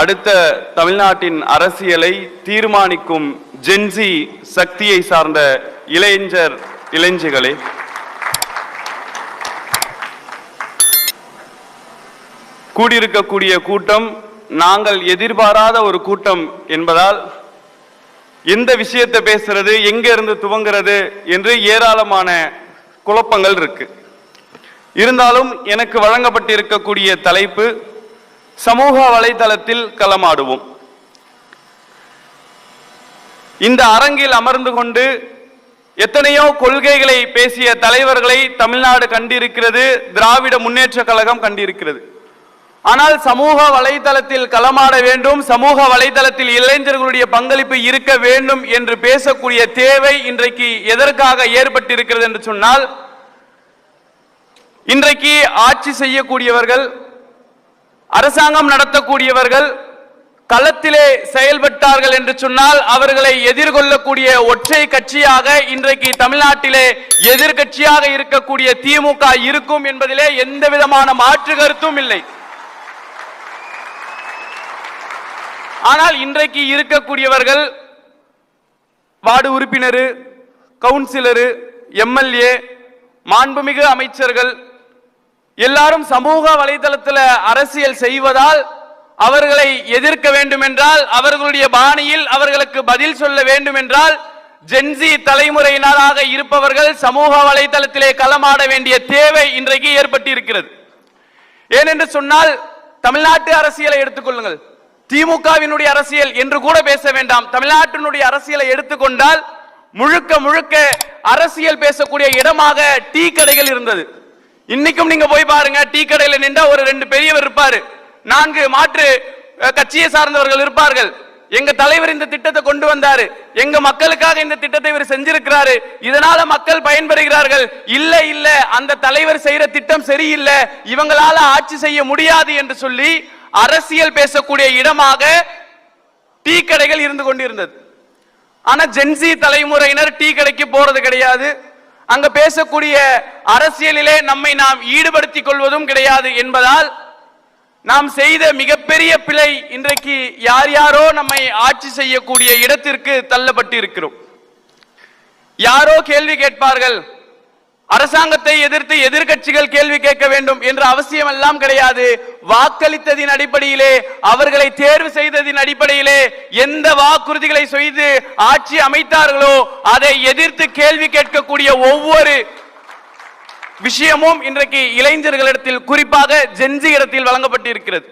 அடுத்த தமிழ்நாட்டின் அரசியலை தீர்மானிக்கும் ஜென்சி சக்தியை சார்ந்த இளைஞர்களே, கூடியிருக்கக்கூடிய கூட்டம் நாங்கள் எதிர்பாராத ஒரு கூட்டம் என்பதால் எந்த விஷயத்தை பேசுறது, எங்க இருந்து துவங்கிறது என்று ஏராளமான குழப்பங்கள் இருக்கு. இருந்தாலும் எனக்கு வழங்கப்பட்டிருக்கக்கூடிய தலைப்பு சமூக வலைதளத்தில் களமாடுவோம். இந்த அரங்கில் அமர்ந்து கொண்டு எத்தனையோ கொள்கைகளை பேசிய தலைவர்களை தமிழ்நாடு கண்டிருக்கிறது, திராவிட முன்னேற்ற கழகம் கண்டிருக்கிறது. ஆனால் சமூக வலைதளத்தில் களமாட வேண்டும், சமூக வலைதளத்தில் இளைஞர்களுடைய பங்களிப்பு இருக்க வேண்டும் என்று பேசக்கூடிய தேவை இன்றைக்கு எதற்காக ஏற்பட்டிருக்கிறது என்று சொன்னால், இன்றைக்கு ஆட்சி செய்யக்கூடியவர்கள், அரசாங்கம் நடத்தக்கூடியவர்கள் களத்திலே செயல்பட்டார்கள் என்று சொன்னால் அவர்களை எதிர்கொள்ளக்கூடிய ஒற்றை கட்சியாக இன்றைக்கு தமிழ்நாட்டிலே எதிர்கட்சியாக இருக்கக்கூடிய திமுக இருக்கும் என்பதிலே எந்த விதமான மாற்று கருத்தும் இல்லை. ஆனால் இன்றைக்கு இருக்கக்கூடியவர்கள் வார்டு உறுப்பினர், கவுன்சிலர், எம்எல்ஏ, மாண்புமிகு அமைச்சர்கள் எல்லாரும் சமூக வலைதளத்தில் அரசியல் செய்வதால் அவர்களை எதிர்க்க வேண்டும் என்றால், அவர்களுடைய பாணியில் அவர்களுக்கு பதில் சொல்ல வேண்டும் என்றால், ஜென்சி தலைமுறையினராக இருப்பவர்கள் சமூக வலைதளத்திலே களமாட வேண்டிய தேவை இன்றைக்கு ஏற்பட்டிருக்கிறது. ஏனென்று சொன்னால், தமிழ்நாட்டு அரசியலை எடுத்துக்கொள்ளுங்கள், திமுகவினுடைய அரசியல் என்று கூட பேச வேண்டாம், தமிழ்நாட்டினுடைய அரசியலை எடுத்துக்கொண்டால் முழுக்க முழுக்க அரசியல் பேசக்கூடிய இடமாக டீ கடைகள் இருந்தது. இன்னைக்கும் நீங்க போய் பாருங்க, டீ கடையில நின்ற ஒரு 2 பெரியவர் இருப்பாரு, 4 மாற்று கட்சியை சார்ந்தவர்கள் இருப்பார்கள். எங்க தலைவர் இந்த திட்டத்தை கொண்டு வந்தாரு, எங்க மக்களுக்காக இந்த திட்டத்தை இவர் செஞ்சிருக்கிறாரு, இதனால மக்கள் பயன்பெறுகிறார்கள். இல்ல இல்ல, அந்த தலைவர் செய்யற திட்டம் சரியில்லை, இவங்களால ஆட்சி செய்ய முடியாது என்று சொல்லி அரசியல் பேசக்கூடிய இடமாக டீ கடைகள் இருந்து கொண்டிருந்தது. ஆனா ஜென்சி தலைமுறையினர் டீ கடைக்கு போறது கிடையாது, அங்க பேசக்கூடிய அரசியலிலே நம்மை நாம் ஈடுபடுத்திக் கொள்வதும் கிடையாது என்பதால் நாம் செய்த மிகப்பெரிய பிழை இன்றைக்கு யார் யாரோ நம்மை ஆட்சி செய்யக்கூடிய இடத்திற்கு தள்ளப்பட்டு இருக்கிறோம். யாரோ கேள்வி கேட்பார்கள், அரசாங்கத்தை எதிர்த்து எதிர்கட்சிகள் கேள்வி கேட்க வேண்டும் என்ற அவசியம் எல்லாம் கிடையாது. வாக்களித்ததின் அடிப்படையிலே, அவர்களை தேர்வு செய்ததின் அடிப்படையிலே எந்த வாக்குறுதிகளை செய்து ஆட்சி அமைத்தார்களோ அதை எதிர்த்து கேள்வி கேட்கக்கூடிய ஒவ்வொரு விஷயமும் இன்றைக்கு இளைஞர்களிடத்தில், குறிப்பாக ஜென்சி இடத்தில் வழங்கப்பட்டிருக்கிறது.